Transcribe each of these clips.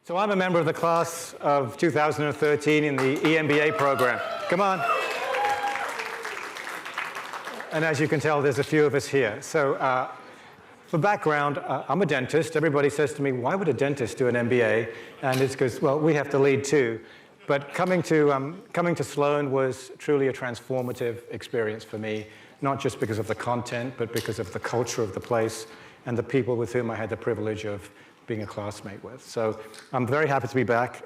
So I'm a member of the class of 2013 in the EMBA program. Come on. And as you can tell, there's a few of us here. So for background, I'm a dentist. Everybody says to me, why would a dentist do an MBA? And it's because, well, we have to lead too. But coming to Sloan was truly a transformative experience for me, not just because of the content, but because of the culture of the place and the people with whom I had the privilege of being a classmate with. So I'm very happy to be back,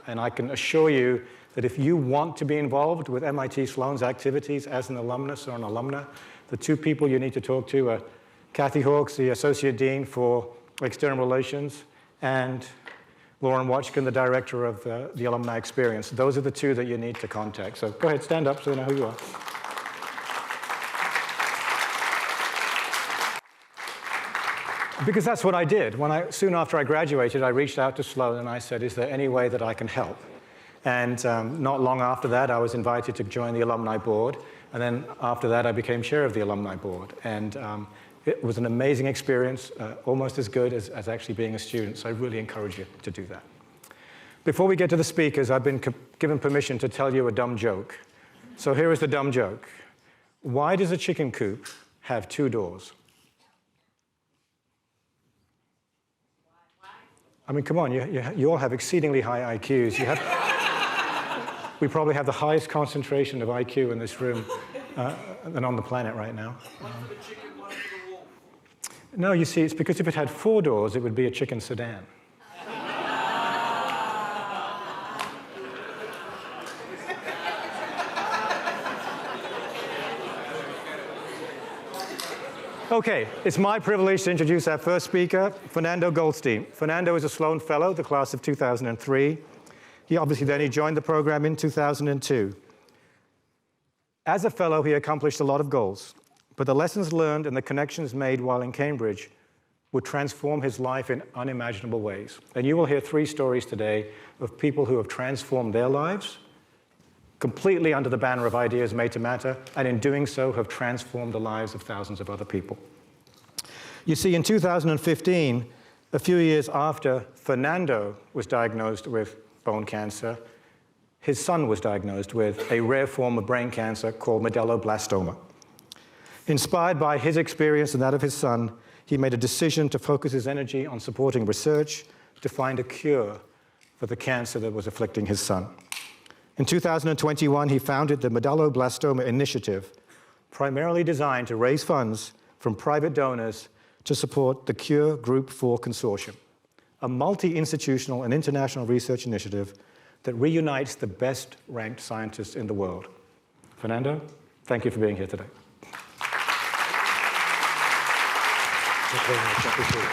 and I can assure you that if you want to be involved with MIT Sloan's activities as an alumnus or an alumna, the two people you need to talk to are Kathy Hawkes, the Associate Dean for External Relations, and Lauren Watchkin, the Director of the Alumni Experience. Those are the two that you need to contact. So go ahead, stand up so they know who you are. Because that's what I did. Soon after I graduated, I reached out to Sloan and I said, is there any way that I can help? And not long after that, I was invited to join the Alumni Board. And then after that, I became chair of the Alumni Board. And it was an amazing experience, almost as good as actually being a student. So I really encourage you to do that. Before we get to the speakers, I've been given permission to tell you a dumb joke. So here is the dumb joke. Why does a chicken coop have two doors? I mean, come on, you all have exceedingly high IQs. We probably have the highest concentration of IQ in this room than on the planet right now. No, you see, it's because if it had four doors, it would be a chicken sedan. Okay, it's my privilege to introduce our first speaker, Fernando Goldstein. Fernando is a Sloan Fellow, the class of 2003. He joined the program in 2002. As a fellow, he accomplished a lot of goals, but the lessons learned and the connections made while in Cambridge would transform his life in unimaginable ways. And you will hear three stories today of people who have transformed their lives completely under the banner of Ideas Made to Matter, and in doing so have transformed the lives of thousands of other people. You see, in 2015, a few years after Fernando was diagnosed with bone cancer, his son was diagnosed with a rare form of brain cancer called Medulloblastoma. Inspired by his experience and that of his son, he made a decision to focus his energy on supporting research to find a cure for the cancer that was afflicting his son. In 2021, he founded the Medulloblastoma Initiative, primarily designed to raise funds from private donors to support the Cure Group 4 Consortium, a multi-institutional and international research initiative that reunites the best-ranked scientists in the world. Fernando, thank you for being here today. Thank you very much. I appreciate it.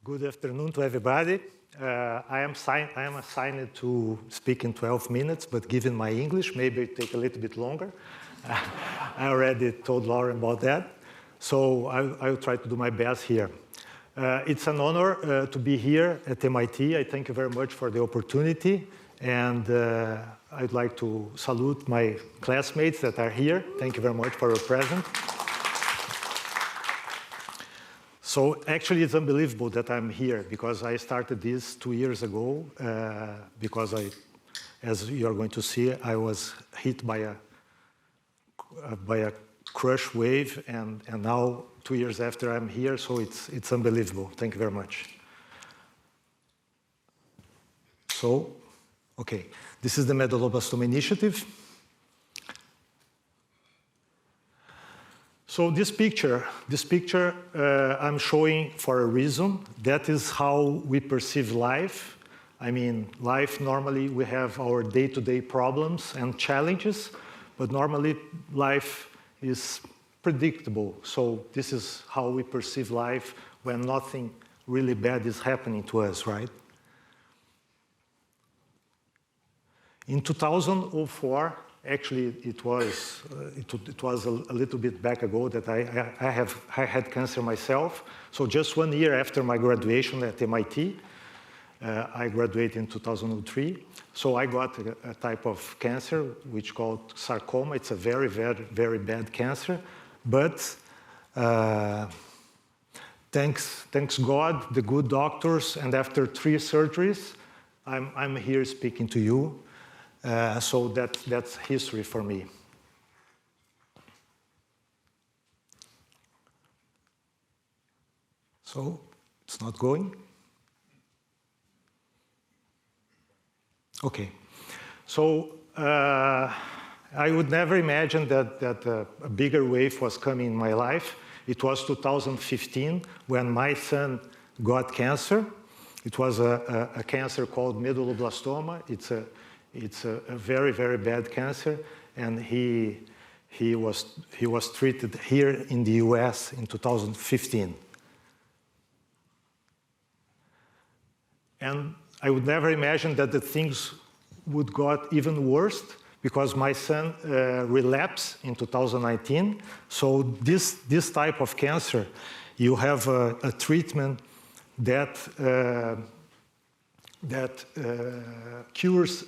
Good afternoon to everybody. I am assigned to speak in 12 minutes, but given my English, maybe it take a little bit longer. I already told Lauren about that, so I will try to do my best here. It's an honor to be here at MIT. I thank you very much for the opportunity, and I'd like to salute my classmates that are here. Thank you very much for your presence. So actually, it's unbelievable that I'm here, because I started this 2 years ago, because as you're going to see, I was hit by a crush wave, and now 2 years after I'm here, so it's unbelievable. Thank you very much. So, okay, this is the Medulloblastoma Initiative. So this picture I'm showing for a reason. That is how we perceive life. I mean, life, normally we have our day-to-day problems and challenges, but normally life is predictable. So this is how we perceive life when nothing really bad is happening to us, right? In 2004, actually, it was a little bit back ago that I had cancer myself. So just 1 year after my graduation at MIT, I graduated in 2003. So I got a type of cancer which called sarcoma. It's a very, very, very bad cancer. But thanks God, the good doctors, and after 3 surgeries, I'm here speaking to you. So that's history for me. So it's not going. Okay. So I would never imagine that a bigger wave was coming in my life. It was 2015 when my son got cancer. It was a cancer called Medulloblastoma. It's a very, very bad cancer, and he was treated here in the US in 2015. And I would never imagine that the things would got even worse, because my son relapsed in 2019. So this type of cancer, you have a treatment that cures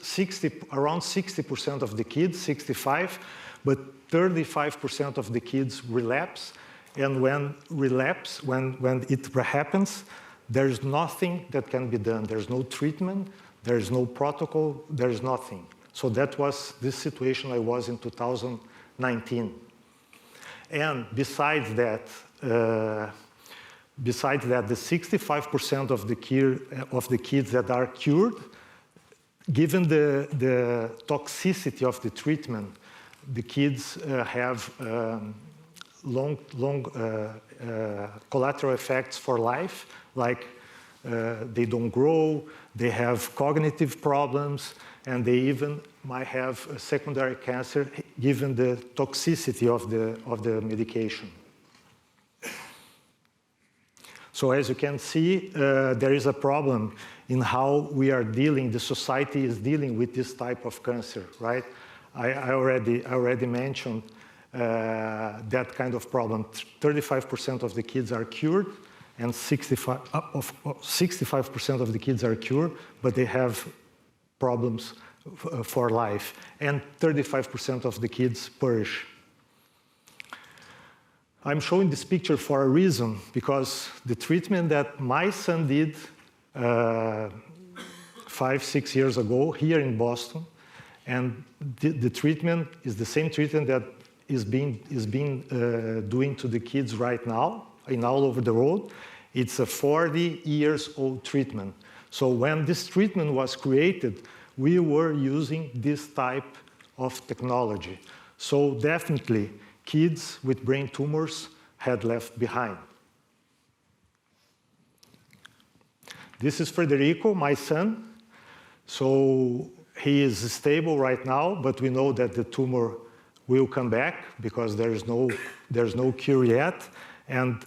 around 60% of the kids, 65, but 35% of the kids relapse. And when it happens, there's nothing that can be done. There's no treatment, there's no protocol, there's nothing. So that was this situation I was in 2019. And besides that, the 65% of the kids that are cured, given the toxicity of the treatment, the kids have long collateral effects for life, like they don't grow, they have cognitive problems, and they even might have a secondary cancer given the toxicity of the medication. So as you can see, there is a problem in how we are dealing, the society is dealing with this type of cancer, right? I already mentioned that kind of problem. 35% of the kids are cured, and 65% of the kids are cured, but they have problems for life, and 35% of the kids perish. I'm showing this picture for a reason, because the treatment that my son did 5-6 years ago here in Boston, and the treatment is the same treatment that is being doing to the kids right now in all over the world. It's a 40-year-old treatment. So when this treatment was created, we were using this type of technology. So definitely, kids with brain tumors had left behind. This is Federico, my son. So he is stable right now, but we know that the tumor will come back because there's no cure yet. And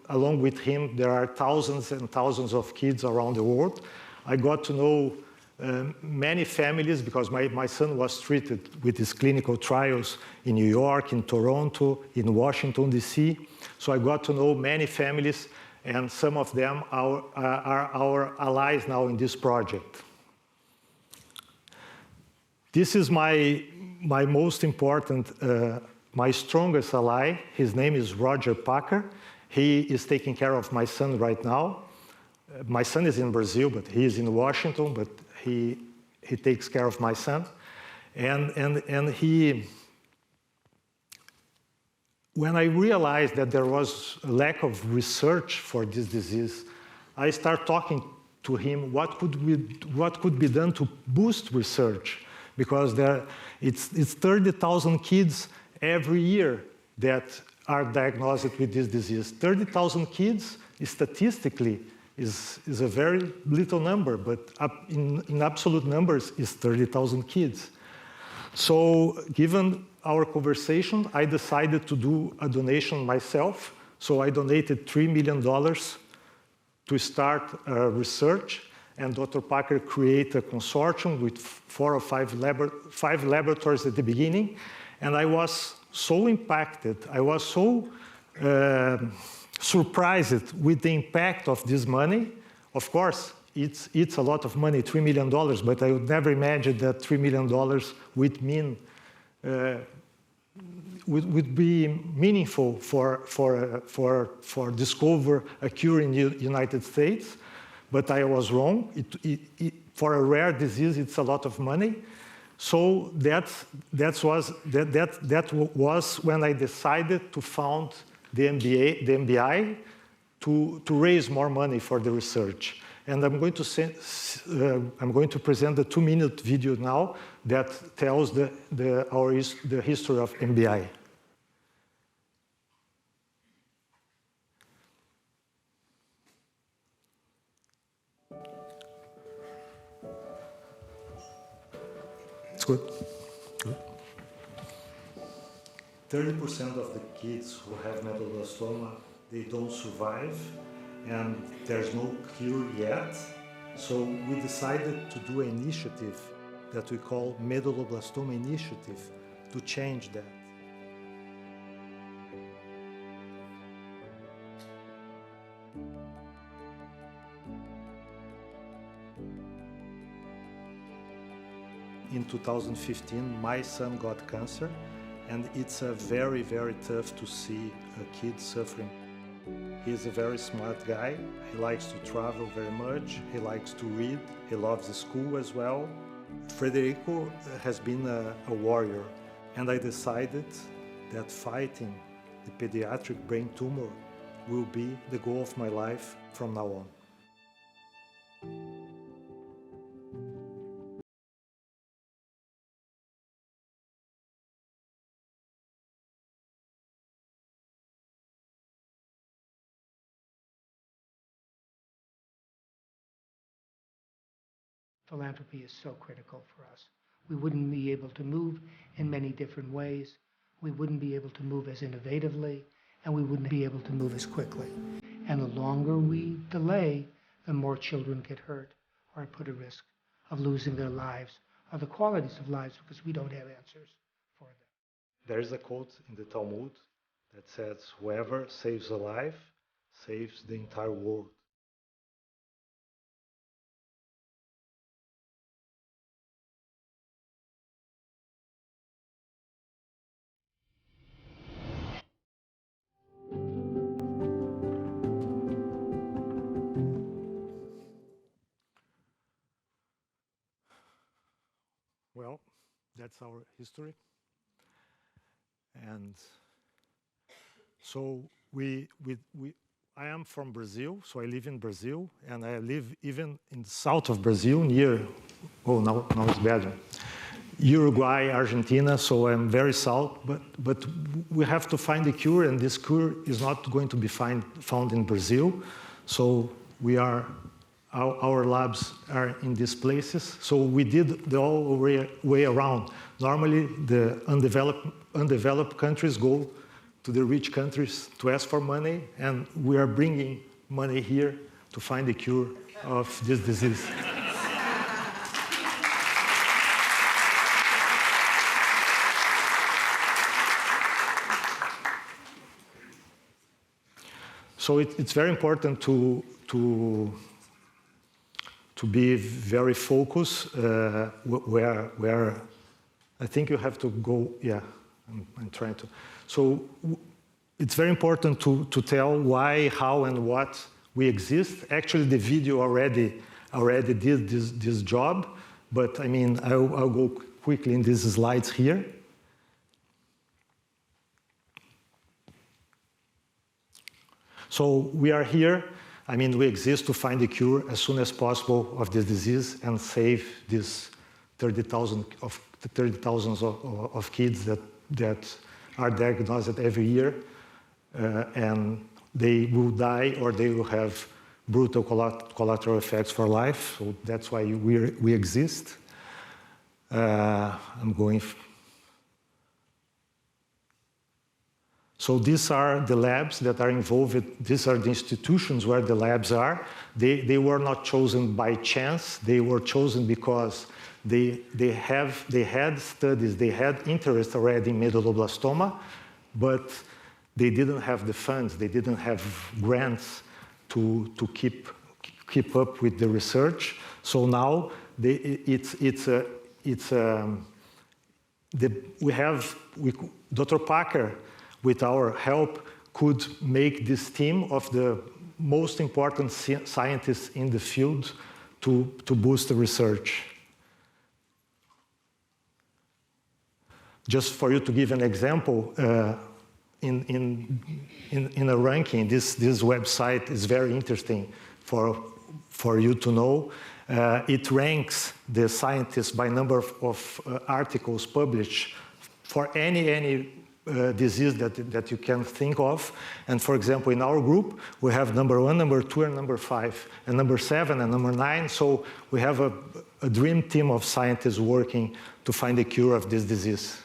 along with him, there are thousands and thousands of kids around the world. I got to know many families because my son was treated with his clinical trials in New York, in Toronto, in Washington, D.C. So I got to know many families, and some of them are our allies now in this project. This is my most important, my strongest ally. His name is Roger Packer. He is taking care of my son right now. My son is in Brazil, but he is in Washington, but he takes care of my son. And he, when I realized that there was a lack of research for this disease, I started talking to him what could be done to boost research, because it's 30,000 kids every year that are diagnosed with this disease. 30,000 kids statistically is a very little number, but in absolute numbers is 30,000 kids. So given our conversation, I decided to do a donation myself. So I donated $3 million to start research, and Dr. Packer created a consortium with 4 or 5 laboratories at the beginning. And I was so impacted, I was so surprised with the impact of this money. Of course, it's a lot of money, $3 million, but I would never imagine that $3 million would mean would be meaningful for discover a cure in the United States, but I was wrong. For a rare disease, it's a lot of money. So that was when I decided to found the MBI to raise more money for the research. And I'm going to present the 2-minute video now that tells the history of MBI. It's good. 30% of the kids who have medulloblastoma, they don't survive, and there's no cure yet. So we decided to do an initiative that we call Medulloblastoma Initiative to change that. In 2015, my son got cancer, and it's very, very tough to see a kid suffering. He's a very smart guy. He likes to travel very much. He likes to read. He loves the school as well. Frederico has been a warrior, and I decided that fighting the pediatric brain tumor will be the goal of my life from now on. Philanthropy is so critical for us. We wouldn't be able to move in many different ways. We wouldn't be able to move as innovatively, and we wouldn't be able to move as quickly. And the longer we delay, the more children get hurt or are put at risk of losing their lives or the qualities of lives because we don't have answers for them. There is a quote in the Talmud that says, "Whoever saves a life saves the entire world." Well, that's our history. And so I am from Brazil, so I live in Brazil, and I live even in the south of Brazil, near, now it's better, Uruguay, Argentina, so I'm very south, but we have to find a cure, and this cure is not going to be found in Brazil, so our labs are in these places. So we did the all way around. Normally, the undeveloped countries go to the rich countries to ask for money, and we are bringing money here to find a cure of this disease. So it's very important to be very focused where I think you have to go, yeah, I'm trying to. So it's very important to tell why, how, and what we exist. Actually, the video already did this job, but I mean, I'll go quickly in these slides here. So we are here. I mean, we exist to find a cure as soon as possible of this disease and save these 30,000 of kids that are diagnosed every year, and they will die or they will have brutal collateral effects for life. So that's why we exist. I'm going. So these are the labs that are involved. These are the institutions where the labs are. They were not chosen by chance. They were chosen because they had studies, they had interest already in medulloblastoma, but they didn't have the funds, they didn't have grants to keep up with the research. So now Dr. Packer, with our help, could make this team of the most important scientists in the field to boost the research. Just for you to give an example, in a ranking, this website is very interesting for you to know. It ranks the scientists by number of articles published for any disease that you can think of. And for example, in our group, we have number 1, number 2, and number 5, and number 7 and number 9. So we have a dream team of scientists working to find a cure of this disease.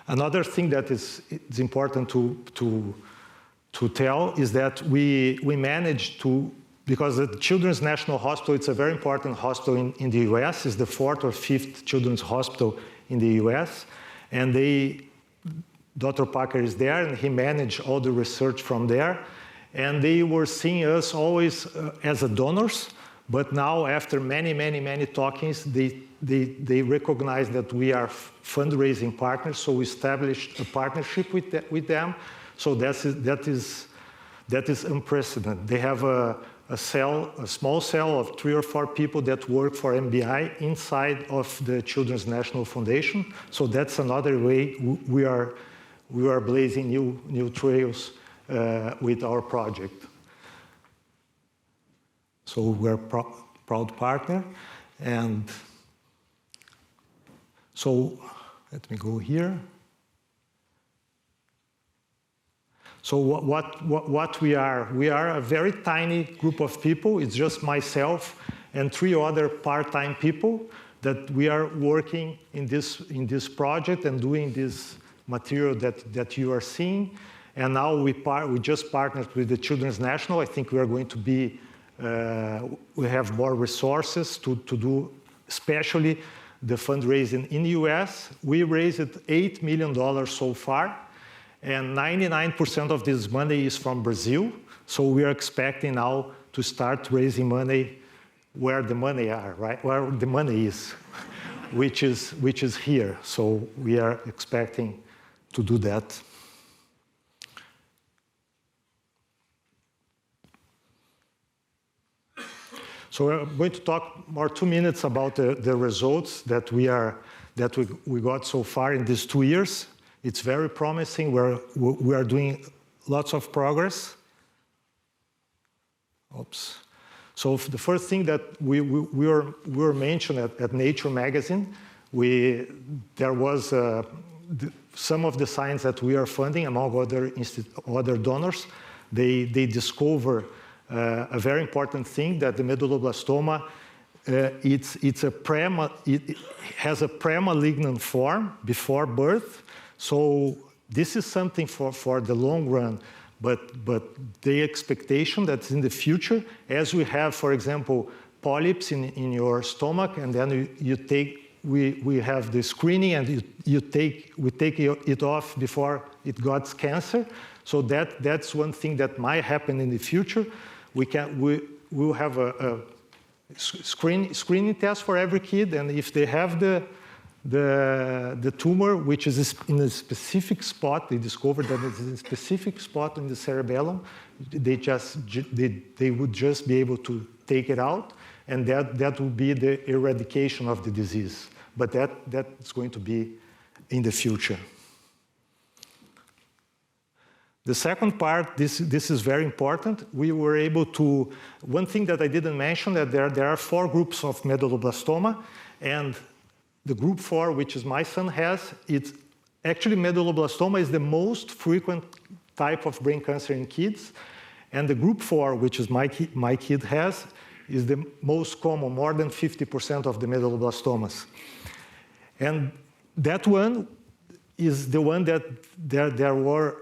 Another thing that is important to tell is that we managed to, because the Children's National Hospital, it's a very important hospital in the US, it's the 4th or 5th children's hospital in the US, and Dr. Packer is there, and he managed all the research from there, and they were seeing us always as donors, but now after many talkings, they recognize that we are fundraising partners, so we established a partnership with them. So that is unprecedented. They have a small cell of 3 or 4 people that work for MBI inside of the Children's National Foundation. So that's another way we are blazing new trails with our project. So we're a proud partner, and so let me go here. So what we are a very tiny group of people. It's just myself and 3 other part-time people that we are working in this project and doing this material that you are seeing. And now we just partnered with the Children's National. I think we are going to be, we have more resources to do, especially the fundraising in the US. We raised $8 million so far. And 99% of this money is from Brazil. So we are expecting now to start raising money where the money are, right? Where the money is, which is here. So we are expecting to do that. So we're going to talk more 2 minutes about the results that we got so far in these 2 years. It's very promising. We are doing lots of progress. Oops. So the first thing that we were mentioned at Nature magazine, there was some of the science that we are funding, among other donors. They discover a very important thing, that the medulloblastoma, it has a pre-malignant form before birth. So this is something for the long run, but the expectation that in the future, as we have, for example, polyps in your stomach, and then we have the screening, and we take it off before it got cancer. So that's one thing that might happen in the future. We will have a screening test for every kid, and if they have the tumor, which is in a specific spot, they discovered that it's in a specific spot in the cerebellum, they would just be able to take it out, and that will be the eradication of the disease. But that's going to be in the future. The second part, this is very important. We were able to, one thing that I didn't mention, that there are 4 groups of medulloblastoma, and the group 4, which is my son has, it's actually medulloblastoma is the most frequent type of brain cancer in kids, and the group 4, which is my kid has, is the most common, more than 50% of the medulloblastomas. And that one is the one that there were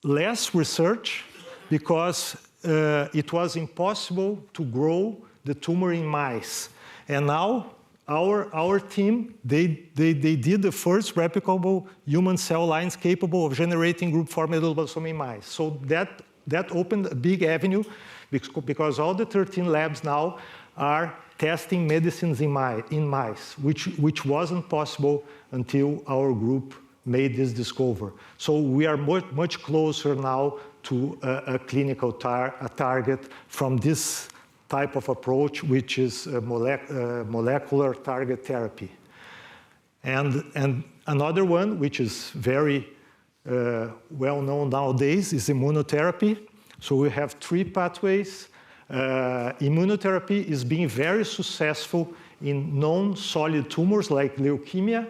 less research, because it was impossible to grow the tumor in mice. And now our team, they did the first replicable human cell lines capable of generating group 4 medulloblastoma in mice. So that opened a big avenue, because all the 13 labs now are testing medicines in mice, which wasn't possible until our group made this discovery. So we are much closer now to a clinical target from this type of approach, which is molecular target therapy. And another one, which is very well known nowadays, is immunotherapy. So we have 3 pathways. Immunotherapy is being very successful in non-solid tumors like leukemia,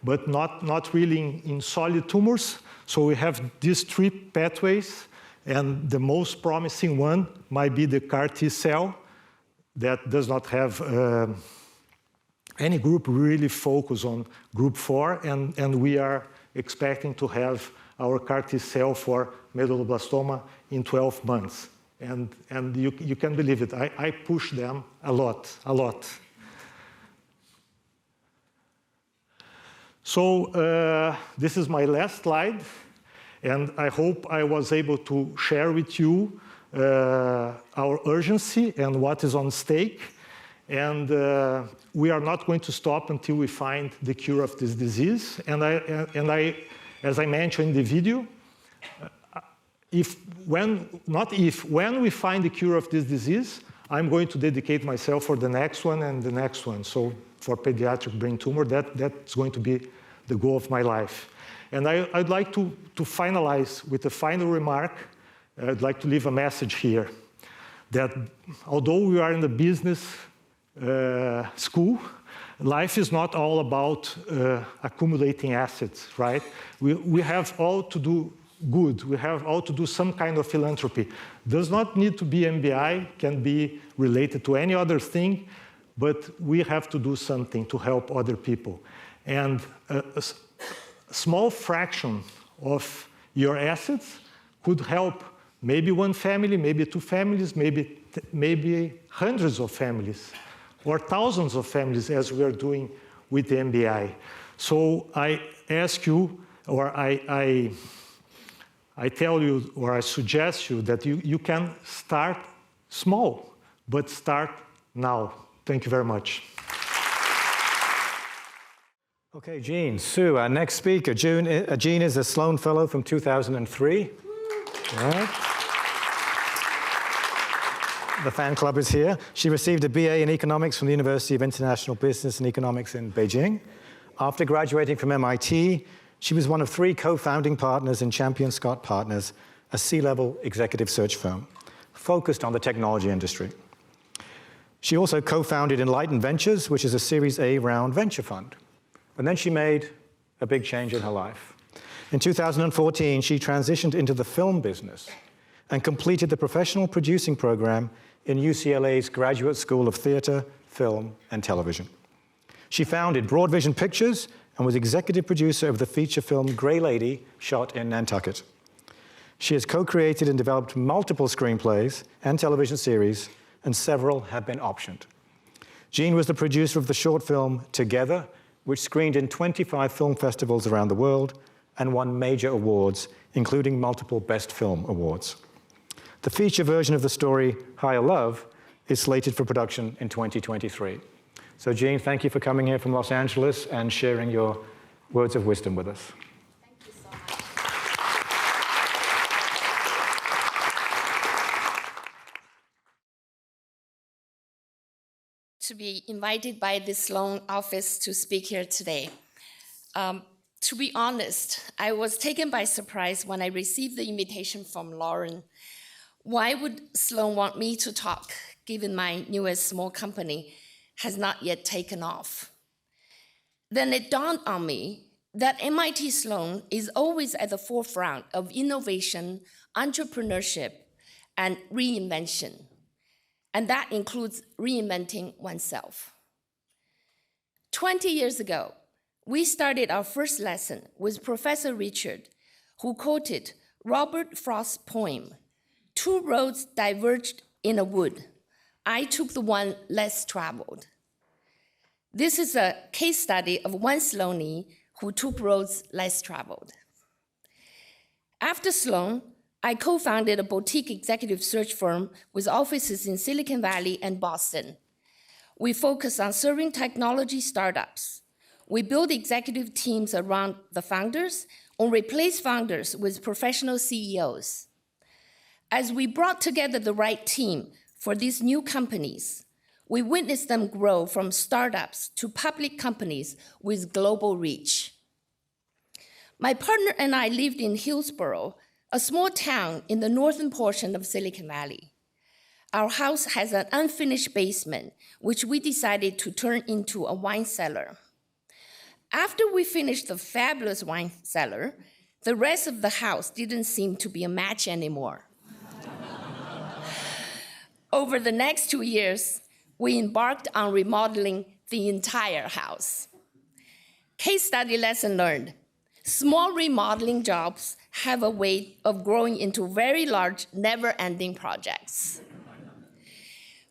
but not really in solid tumors. So we have these 3 pathways, and the most promising one might be the CAR T cell that does not have any group really focus on group 4, and we are expecting to have our CAR T cell for medulloblastoma in 12 months. And you can believe it, I push them a lot. So this is my last slide, and I hope I was able to share with you our urgency and what is on stake. And we are not going to stop until we find the cure of this disease. And as I mentioned in the video, when we find the cure of this disease, I'm going to dedicate myself for the next one and the next one. So for pediatric brain tumor, that's going to be the goal of my life. And I'd like to finalize with a final remark. I'd like to leave a message here that although we are in the business school, life is not all about accumulating assets, right? We have all to do good. We have all to do some kind of philanthropy. Does not need to be MBI, can be related to any other thing, but we have to do something to help other people. And a small fraction of your assets could help maybe 1 family, maybe 2 families, maybe hundreds of families, or thousands of families, as we are doing with the MBI. So I ask you, or I tell you, or I suggest you that you can start small, but start now. Thank you very much. Okay, Jean. Sue, our next speaker. Jean is a Sloan Fellow from 2003. All right. The fan club is here. She received a BA in economics from the University of International Business and Economics in Beijing. After graduating from MIT, she was one of 3 co-founding partners in Champion Scott Partners, a C-level executive search firm focused on the technology industry. She also co-founded Enlighten Ventures, which is a Series A round venture fund. And then she made a big change in her life. In 2014, she transitioned into the film business and completed the professional producing program in UCLA's Graduate School of Theater, Film, and Television. She founded Broadvision Pictures and was executive producer of the feature film Grey Lady, shot in Nantucket. She has co-created and developed multiple screenplays and television series, and several have been optioned. Jean was the producer of the short film Together, which screened in 25 film festivals around the world and won major awards, including multiple Best Film awards. The feature version of the story, Higher Love, is slated for production in 2023. So Jean, thank you for coming here from Los Angeles and sharing your words of wisdom with us. Thank you so much. To be invited by the Sloan office to speak here today. To be honest, I was taken by surprise when I received the invitation from Lauren. Why would Sloan want me to talk, given my newest small company has not yet taken off? Then it dawned on me that MIT Sloan is always at the forefront of innovation, entrepreneurship, and reinvention. And that includes reinventing oneself. 20 years ago, we started our first lesson with Professor Richard, who quoted Robert Frost's poem, "Two roads diverged in a wood. I took the one less traveled." This is a case study of one Sloanee who took roads less traveled. After Sloan, I co-founded a boutique executive search firm with offices in Silicon Valley and Boston. We focus on serving technology startups. We build executive teams around the founders or replace founders with professional CEOs. As we brought together the right team for these new companies, we witnessed them grow from startups to public companies with global reach. My partner and I lived in Hillsboro, a small town in the northern portion of Silicon Valley. Our house has an unfinished basement, which we decided to turn into a wine cellar. After we finished the fabulous wine cellar, the rest of the house didn't seem to be a match anymore. Over the next 2 years, we embarked on remodeling the entire house. Case study lesson learned. Small remodeling jobs have a way of growing into very large, never-ending projects.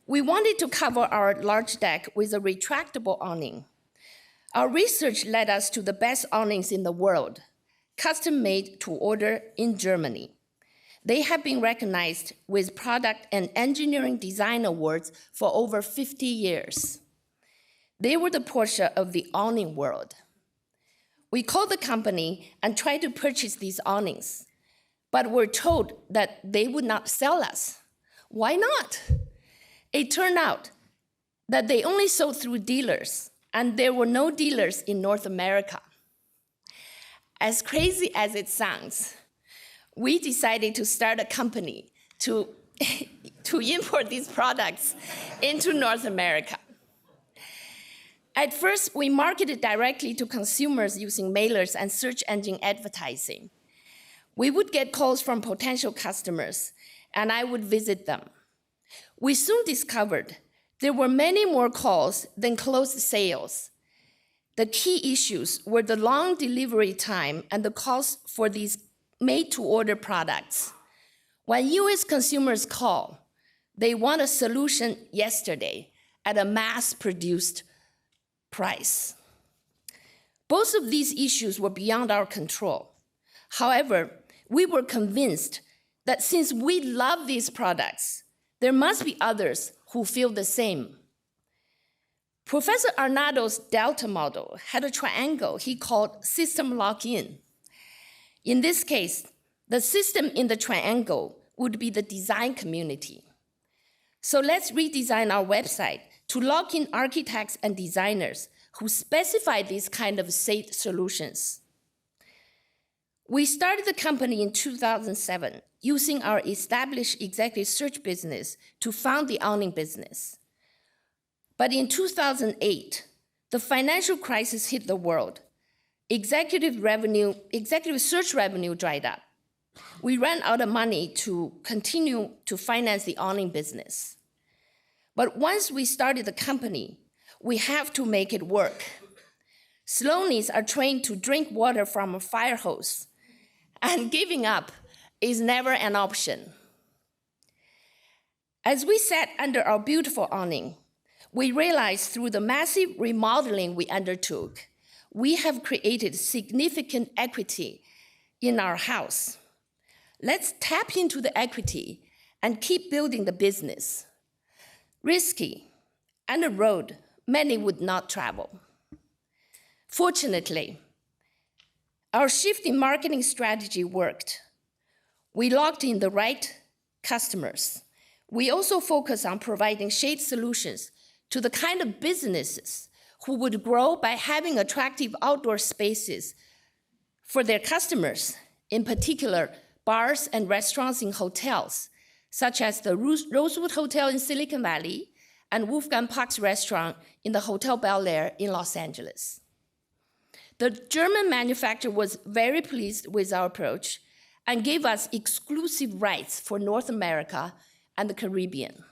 We wanted to cover our large deck with a retractable awning. Our research led us to the best awnings in the world, custom-made to order in Germany. They have been recognized with product and engineering design awards for over 50 years. They were the Porsche of the awning world. We called the company and tried to purchase these awnings, but were told that they would not sell us. Why not? It turned out that they only sold through dealers, and there were no dealers in North America. As crazy as it sounds, we decided to start a company to import these products into North America. At first, we marketed directly to consumers using mailers and search engine advertising. We would get calls from potential customers, and I would visit them. We soon discovered there were many more calls than closed sales. The key issues were the long delivery time and the cost for these made-to-order products. When US consumers call, they want a solution yesterday at a mass-produced price. Both of these issues were beyond our control. However, we were convinced that since we love these products, there must be others who feel the same. Professor Arnado's Delta model had a triangle he called system lock-in. In this case, the system in the triangle would be the design community. So let's redesign our website to lock in architects and designers who specify these kind of safe solutions. We started the company in 2007 using our established executive search business to found the awning business. But in 2008, the financial crisis hit the world. Executive search revenue dried up. We ran out of money to continue to finance the awning business. But once we started the company, we have to make it work. Sloanies are trained to drink water from a fire hose, and giving up is never an option. As we sat under our beautiful awning, we realized through the massive remodeling we undertook, we have created significant equity in our house. Let's tap into the equity and keep building the business. Risky and a road many would not travel. Fortunately, our shift in marketing strategy worked. We locked in the right customers. We also focused on providing shade solutions to the kind of businesses who would grow by having attractive outdoor spaces for their customers, in particular, bars and restaurants in hotels, such as the Rosewood Hotel in Silicon Valley and Wolfgang Puck's restaurant in the Hotel Bel Air in Los Angeles. The German manufacturer was very pleased with our approach and gave us exclusive rights for North America and the Caribbean.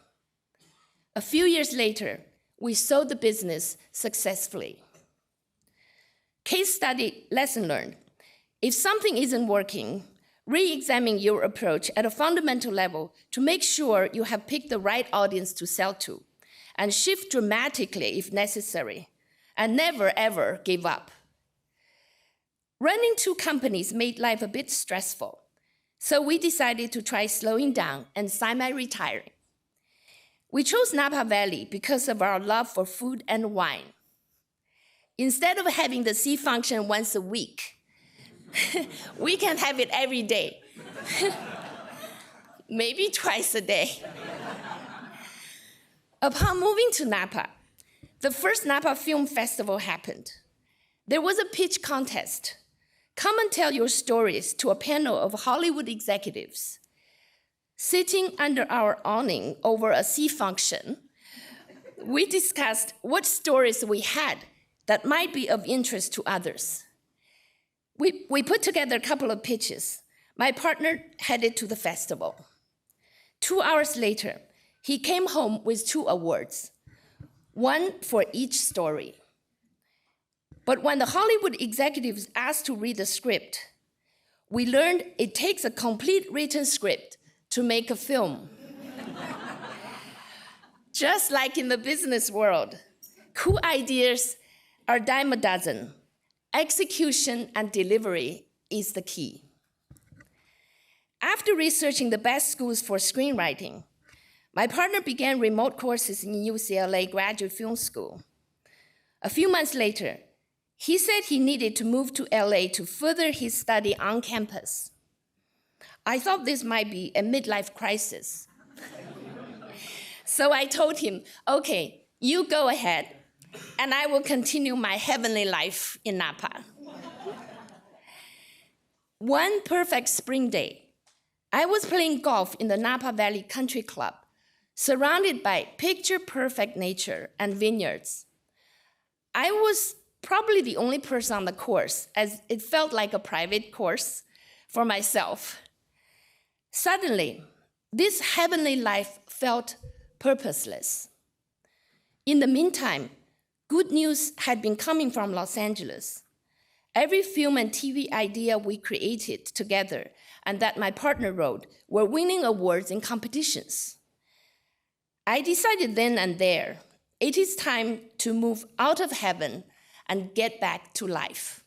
A few years later, we sold the business successfully. Case study lesson learned. If something isn't working, re-examine your approach at a fundamental level to make sure you have picked the right audience to sell to, and shift dramatically if necessary, and never ever give up. Running two companies made life a bit stressful, so we decided to try slowing down and semi-retiring. We chose Napa Valley because of our love for food and wine. Instead of having the sea function once a week, we can have it every day. Maybe twice a day. Upon moving to Napa, the first Napa Film Festival happened. There was a pitch contest. Come and tell your stories to a panel of Hollywood executives. Sitting under our awning over a sea function, we discussed what stories we had that might be of interest to others. We put together a couple of pitches. My partner headed to the festival. 2 hours later, he came home with 2 awards, one for each story. But when the Hollywood executives asked to read the script, we learned it takes a complete written script to make a film. Just like in the business world, cool ideas are dime a dozen. Execution and delivery is the key. After researching the best schools for screenwriting, my partner began remote courses in UCLA Graduate Film School. A few months later, he said he needed to move to LA to further his study on campus. I thought this might be a midlife crisis. So I told him, okay, you go ahead, and I will continue my heavenly life in Napa. One perfect spring day, I was playing golf in the Napa Valley Country Club, surrounded by picture-perfect nature and vineyards. I was probably the only person on the course, as it felt like a private course for myself. Suddenly, this heavenly life felt purposeless. In the meantime, good news had been coming from Los Angeles. Every film and TV idea we created together and that my partner wrote were winning awards in competitions. I decided then and there, it is time to move out of heaven and get back to life.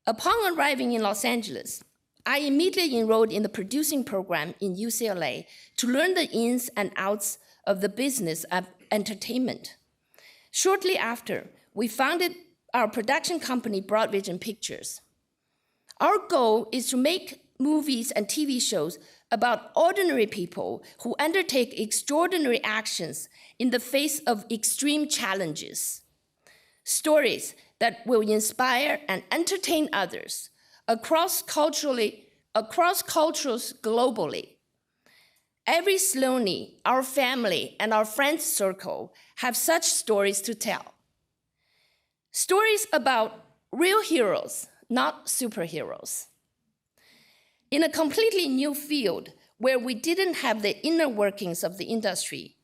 Upon arriving in Los Angeles, I immediately enrolled in the producing program in UCLA to learn the ins and outs of the business of entertainment. Shortly after, we founded our production company, Broadvision Pictures. Our goal is to make movies and TV shows about ordinary people who undertake extraordinary actions in the face of extreme challenges. Stories that will inspire and entertain others across cultures globally. Every Sloanie, our family, and our friends circle have such stories to tell. Stories about real heroes, not superheroes. In a completely new field where we didn't have the inner workings of the industry,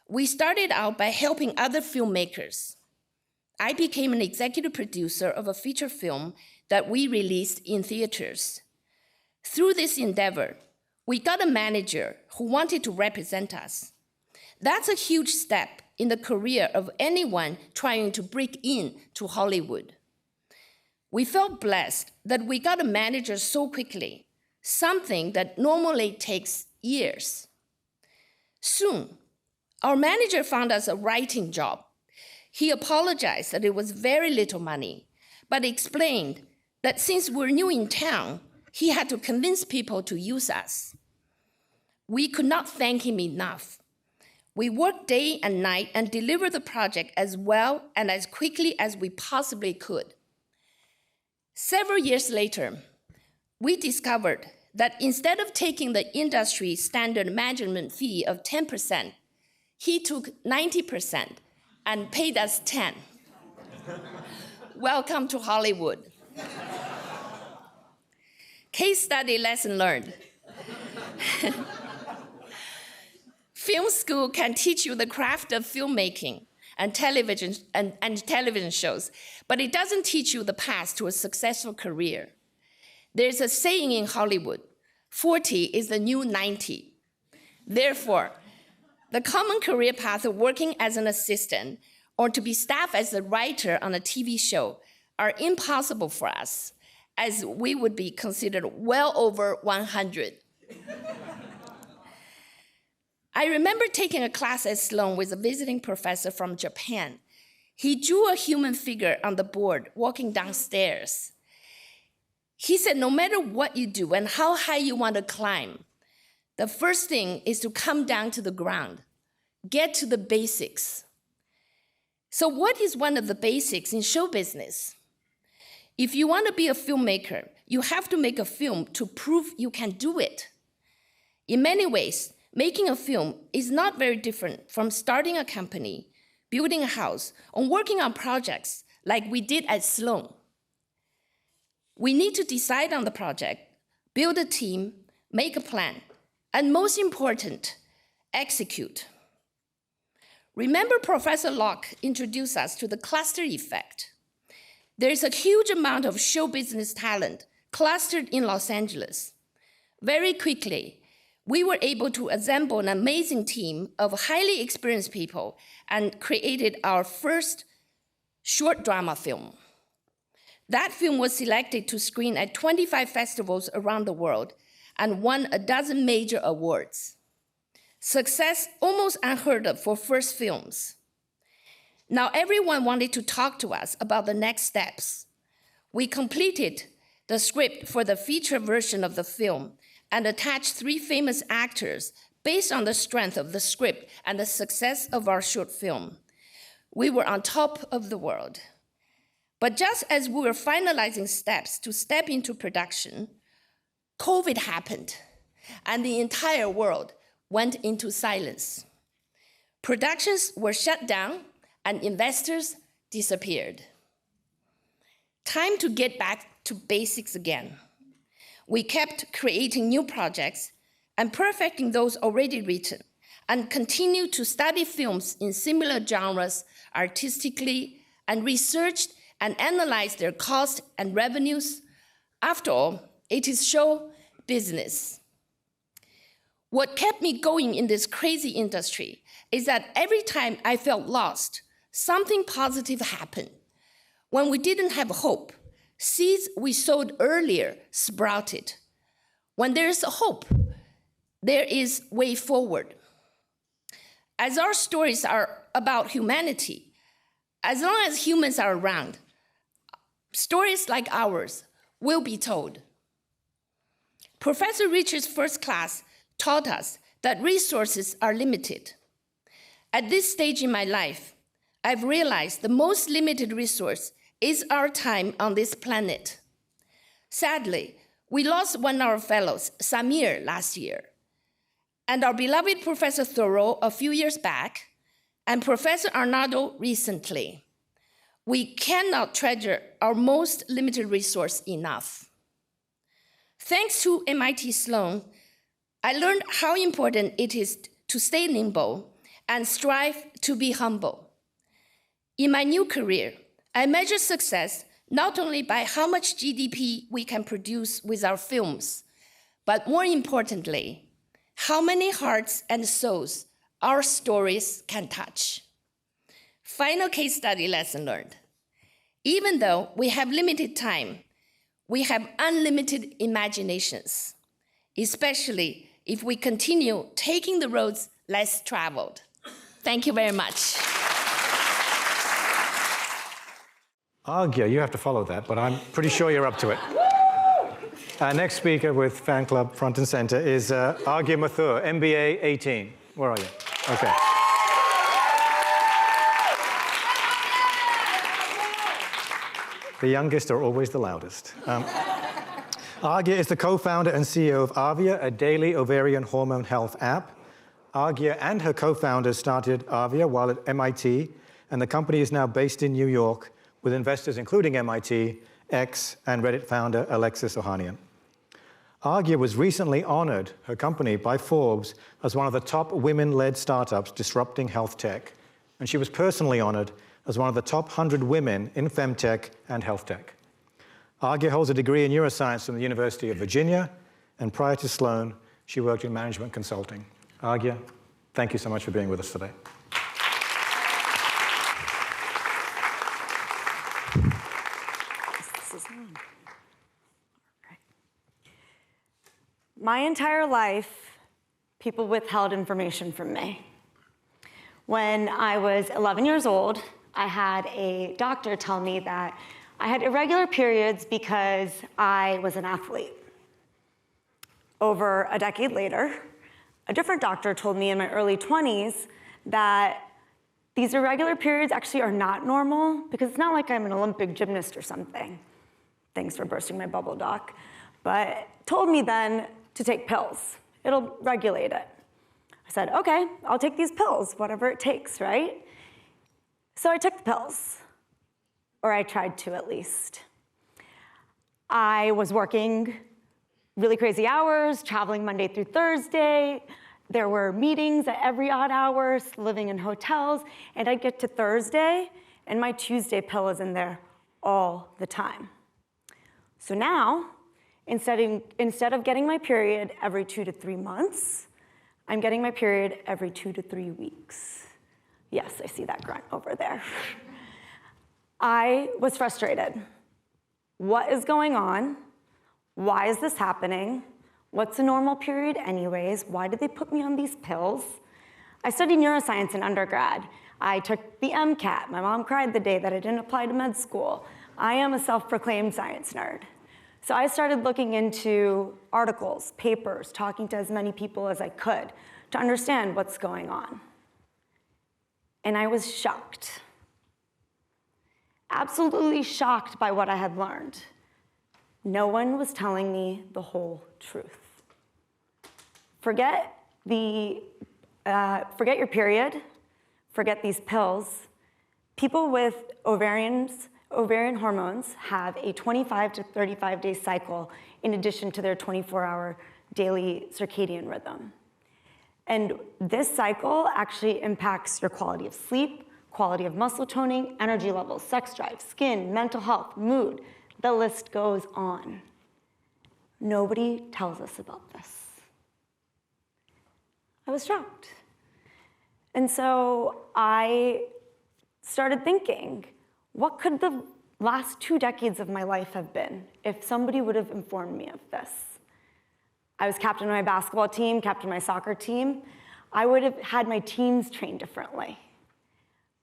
we started out by helping other filmmakers. I became an executive producer of a feature film that we released in theaters. Through this endeavor, we got a manager who wanted to represent us. That's a huge step in the career of anyone trying to break in to Hollywood. We felt blessed that we got a manager so quickly, something that normally takes years. Soon, our manager found us a writing job. He apologized that it was very little money, but explained that since we're new in town, he had to convince people to use us. We could not thank him enough. We worked day and night and delivered the project as well and as quickly as we possibly could. Several years later, we discovered that instead of taking the industry standard management fee of 10%, he took 90% and paid us 10%. Welcome to Hollywood. Case study lesson learned. Film school can teach you the craft of filmmaking and television shows, but it doesn't teach you the path to a successful career. There's a saying in Hollywood, 40 is the new 90. Therefore, the common career path of working as an assistant or to be staffed as a writer on a TV show are impossible for us, as we would be considered well over 100. I remember taking a class at Sloan with a visiting professor from Japan. He drew a human figure on the board walking downstairs. He said, no matter what you do and how high you want to climb, the first thing is to come down to the ground, get to the basics. So what is one of the basics in show business? If you want to be a filmmaker, you have to make a film to prove you can do it. In many ways, making a film is not very different from starting a company, building a house, or working on projects like we did at Sloan. We need to decide on the project, build a team, make a plan, and most important, execute. Remember Professor Locke introduced us to the cluster effect. There is a huge amount of show business talent clustered in Los Angeles. Very quickly, we were able to assemble an amazing team of highly experienced people and created our first short drama film. That film was selected to screen at 25 festivals around the world and won a dozen major awards. Success almost unheard of for first films. Now everyone wanted to talk to us about the next steps. We completed the script for the feature version of the film and attached 3 famous actors based on the strength of the script and the success of our short film. We were on top of the world. But just as we were finalizing steps to step into production, COVID happened, and the entire world went into silence. Productions were shut down, and investors disappeared. Time to get back to basics again. We kept creating new projects and perfecting those already written, and continued to study films in similar genres artistically, and researched and analyzed their costs and revenues. After all, it is show business. What kept me going in this crazy industry is that every time I felt lost, something positive happened. When we didn't have hope, seeds we sowed earlier sprouted. When there is a hope, there is way forward. As our stories are about humanity, as long as humans are around, stories like ours will be told. Professor Richard's first class taught us that resources are limited. At this stage in my life, I've realized the most limited resource is our time on this planet. Sadly, we lost one of our fellows, Samir, last year, and our beloved Professor Thoreau a few years back, and Professor Arnaldo recently. We cannot treasure our most limited resource enough. Thanks to MIT Sloan, I learned how important it is to stay nimble and strive to be humble. In my new career, I measure success not only by how much GDP we can produce with our films, but more importantly, how many hearts and souls our stories can touch. Final case study lesson learned. Even though we have limited time, we have unlimited imaginations, especially if we continue taking the roads less traveled. Thank you very much. Aagya, you have to follow that, but I'm pretty sure you're up to it. Our next speaker with fan club front and center is Aagya Mathur, MBA 18. Where are you? Okay. The youngest are always the loudest. Aagya is the co-founder and CEO of Aavia, a daily ovarian hormone health app. Aagya and her co-founders started Aavia while at MIT, and the company is now based in New York with investors including MIT, X, and Reddit founder Alexis Ohanian. Aagya was recently honored, her company, by Forbes as one of the top women-led startups disrupting health tech, and she was personally honored as one of the top 100 women in femtech and health tech. Aagya holds a degree in neuroscience from the University of Virginia, and prior to Sloan, she worked in management consulting. Aagya, thank you so much for being with us today. This is on. All right. My entire life, people withheld information from me. When I was 11 years old, I had a doctor tell me that I had irregular periods because I was an athlete. Over a decade later, a different doctor told me in my early 20s that these irregular periods actually are not normal because it's not like I'm an Olympic gymnast or something. Thanks for bursting my bubble, doc. But told me then to take pills. It'll regulate it. I said, okay, I'll take these pills, whatever it takes, right? So I took the pills, or I tried to at least. I was working really crazy hours, traveling Monday through Thursday. There were meetings at every odd hour, living in hotels, and I'd get to Thursday, and my Tuesday pill is in there all the time. So now, instead of getting my period every 2 to 3 months, I'm getting my period every 2 to 3 weeks. Yes, I see that grunt over there. I was frustrated. What is going on? Why is this happening? What's a normal period anyways? Why did they put me on these pills? I studied neuroscience in undergrad. I took the MCAT. My mom cried the day that I didn't apply to med school. I am a self-proclaimed science nerd. So I started looking into articles, papers, talking to as many people as I could to understand what's going on. And I was shocked. Absolutely shocked by what I had learned. No one was telling me the whole truth. Forget your period, forget these pills. People with ovarian hormones have a 25 to 35-day cycle in addition to their 24-hour daily circadian rhythm. And this cycle actually impacts your quality of sleep, quality of muscle toning, energy levels, sex drive, skin, mental health, mood. The list goes on. Nobody tells us about this. I was shocked. And so I started thinking, what could the last 2 decades of my life have been if somebody would have informed me of this? I was captain of my basketball team, captain of my soccer team. I would have had my teams train differently.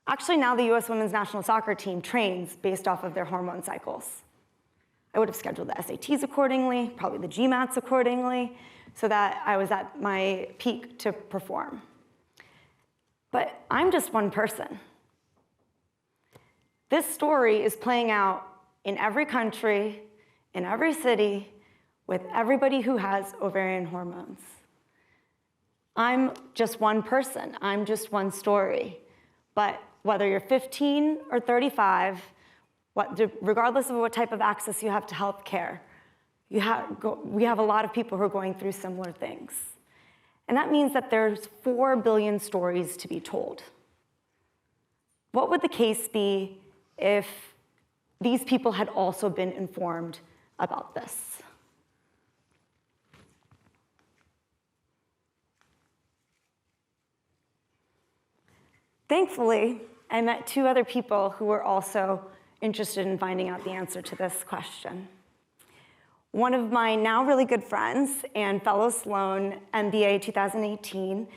Actually, now the US women's national soccer team trains based off of their hormone cycles. I would have scheduled the SATs accordingly, probably the GMATs accordingly, so that I was at my peak to perform. But I'm just one person. This story is playing out in every country, in every city, with everybody who has ovarian hormones. I'm just one person. I'm just one story. But whether you're 15 or 35, regardless of what type of access you have to health care, we have a lot of people who are going through similar things. And that means that there's 4 billion stories to be told. What would the case be if these people had also been informed about this? Thankfully, I met 2 other people who were also interested in finding out the answer to this question. One of my now really good friends and fellow Sloan MBA 2018,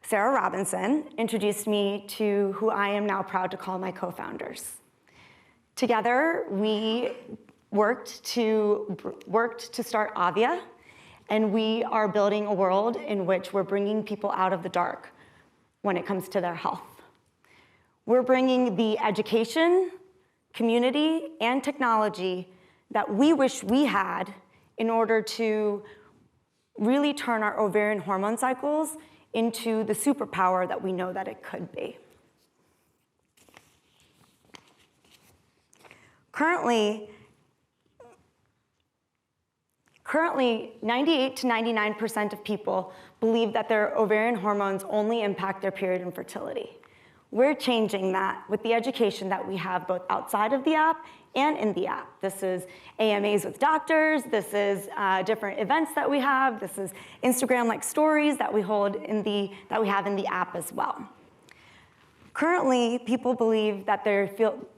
Sarah Robinson, introduced me to who I am now proud to call my co-founders. Together, we worked to start Aavia, and we are building a world in which we're bringing people out of the dark when it comes to their health. We're bringing the education, community, and technology that we wish we had in order to really turn our ovarian hormone cycles into the superpower that we know that it could be. Currently, 98 to 99% of people believe that their ovarian hormones only impact their period and fertility. We're changing that with the education that we have both outside of the app and in the app. This is AMAs with doctors, this is different events that we have, this is Instagram-like stories that we have in the app as well. Currently, people believe that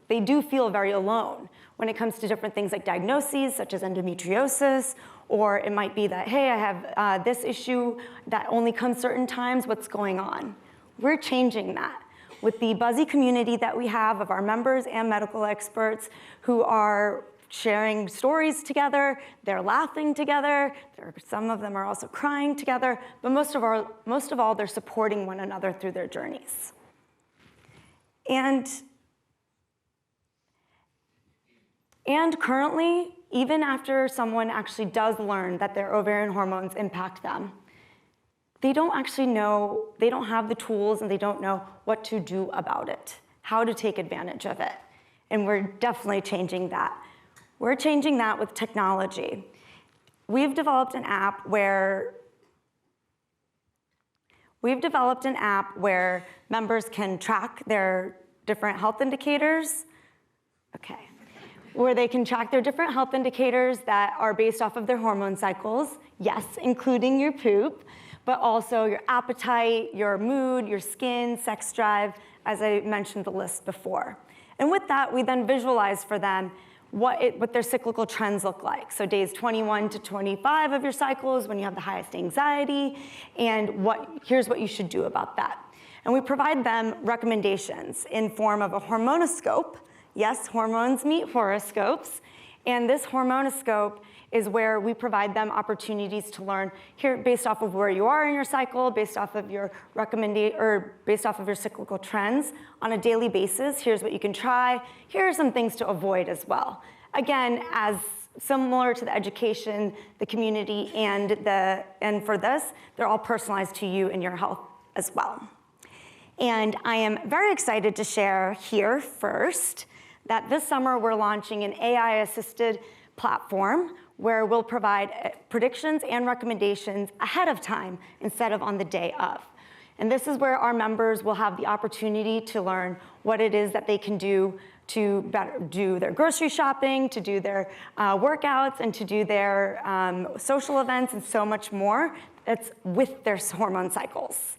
they do feel very alone when it comes to different things like diagnoses, such as endometriosis, or it might be that, hey, I have this issue that only comes certain times, what's going on? We're changing that. With the Buzzy community that we have of our members and medical experts who are sharing stories together, they're laughing together, some of them are also crying together, but most of all, they're supporting one another through their journeys. And currently, even after someone actually does learn that their ovarian hormones impact them, they don't actually know, they don't have the tools and they don't know what to do about it, how to take advantage of it. And we're definitely changing that. We're changing that with technology. We've developed an app where members can track their different health indicators. Okay. Where they can track their different health indicators that are based off of their hormone cycles, yes, including your poop, but also your appetite, your mood, your skin, sex drive, as I mentioned the list before. And with that, we then visualize for them what their cyclical trends look like. So days 21 to 25 of your cycle is when you have the highest anxiety, and here's what you should do about that. And we provide them recommendations in form of a hormonoscope. Yes, hormones meet horoscopes. And this hormonoscope is where we provide them opportunities to learn here based off of where you are in your cycle, based off of your based off of your cyclical trends on a daily basis. Here's what you can try. Here are some things to avoid as well. Again, as similar to the education, the community, and for this, they're all personalized to you and your health as well. And I am very excited to share here first that this summer we're launching an AI-assisted platform where we'll provide predictions and recommendations ahead of time instead of on the day of. And this is where our members will have the opportunity to learn what it is that they can do to better do their grocery shopping, to do their workouts, and to do their social events and so much more that's with their hormone cycles.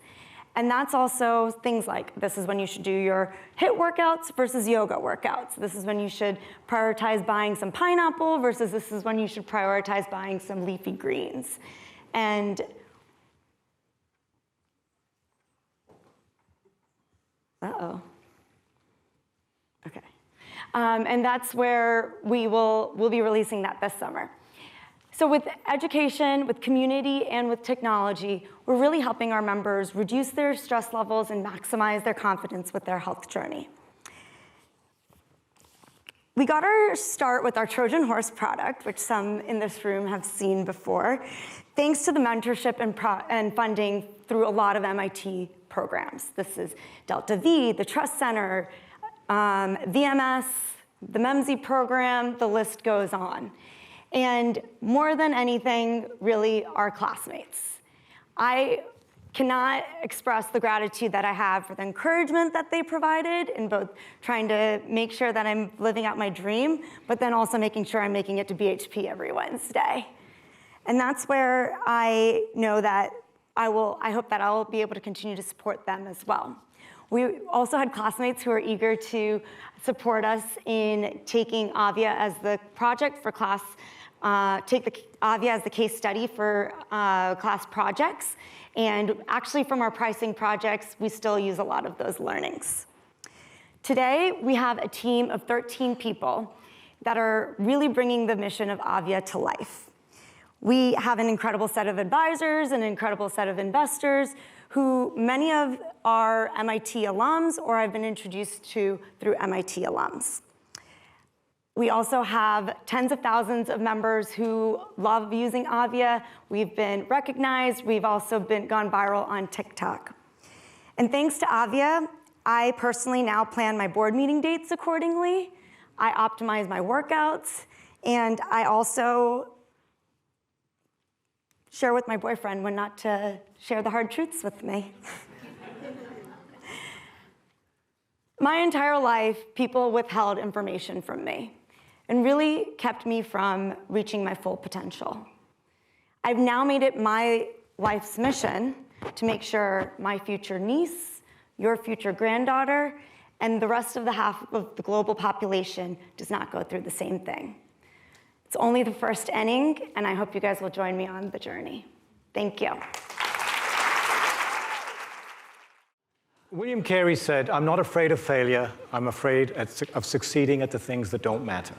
And that's also things like, this is when you should do your HIIT workouts versus yoga workouts. This is when you should prioritize buying some pineapple versus this is when you should prioritize buying some leafy greens. And okay. And that's where we'll be releasing that this summer. So with education, with community, and with technology, we're really helping our members reduce their stress levels and maximize their confidence with their health journey. We got our start with our Trojan Horse product, which some in this room have seen before, thanks to the mentorship and funding through a lot of MIT programs. This is Delta V, the Trust Center, VMS, the MEMSI program, the list goes on. And more than anything, really, our classmates. I cannot express the gratitude that I have for the encouragement that they provided in both trying to make sure that I'm living out my dream, but then also making sure I'm making it to BHP every Wednesday. And that's where I know that I hope that I'll be able to continue to support them as well. We also had classmates who are eager to support us in taking Aavia as the project for class, take the Aavia as the case study for class projects. And actually from our pricing projects, we still use a lot of those learnings. Today, we have a team of 13 people that are really bringing the mission of Aavia to life. We have an incredible set of advisors, an incredible set of investors, who many of are MIT alums or I've been introduced to through MIT alums. We also have tens of thousands of members who love using Aavia. We've been recognized. We've also gone viral on TikTok. And thanks to Aavia, I personally now plan my board meeting dates accordingly. I optimize my workouts, and I also share with my boyfriend when not to share the hard truths with me. My entire life, people withheld information from me and really kept me from reaching my full potential. I've now made it my life's mission to make sure my future niece, your future granddaughter, and the rest of the half of the global population does not go through the same thing. It's only the first inning, and I hope you guys will join me on the journey. Thank you. William Carey said, "I'm not afraid of failure, I'm afraid of succeeding at the things that don't matter."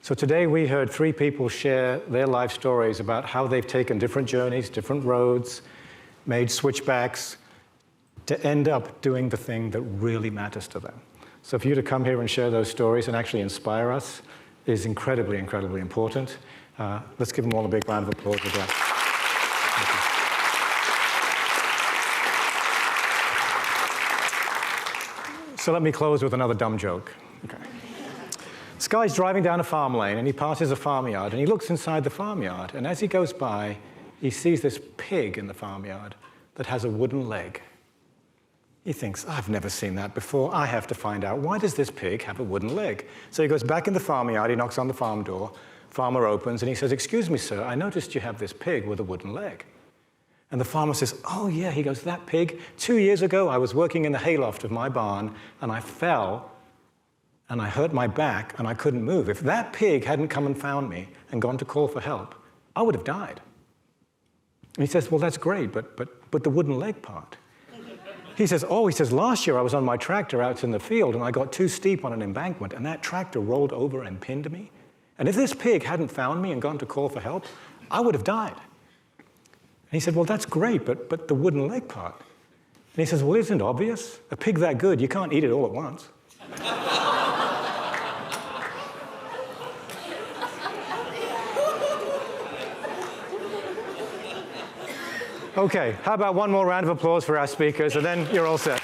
So today we heard 3 people share their life stories about how they've taken different journeys, different roads, made switchbacks to end up doing the thing that really matters to them. So for you to come here and share those stories and actually inspire us is incredibly, incredibly important. Let's give them all a big round of applause for that. So let me close with another dumb joke. Okay. This guy's driving down a farm lane, and he passes a farmyard, and he looks inside the farmyard, and as he goes by, he sees this pig in the farmyard that has a wooden leg. He thinks, I've never seen that before. I have to find out, why does this pig have a wooden leg? So he goes back in the farmyard, he knocks on the farm door, farmer opens, and he says, "Excuse me, sir, I noticed you have this pig with a wooden leg." And the farmer says, "Oh, yeah." He goes, "That pig, 2 years ago, I was working in the hayloft of my barn, and I fell, and I hurt my back, and I couldn't move. If that pig hadn't come and found me and gone to call for help, I would have died." And he says, "Well, that's great, but the wooden leg part?" He says, "Last year I was on my tractor out in the field, and I got too steep on an embankment, and that tractor rolled over and pinned me. And if this pig hadn't found me and gone to call for help, I would have died." And he said, "Well, that's great, but the wooden leg part?" And he says, "Well, isn't it obvious? A pig that good, you can't eat it all at once." Okay, how about one more round of applause for our speakers, and then you're all set.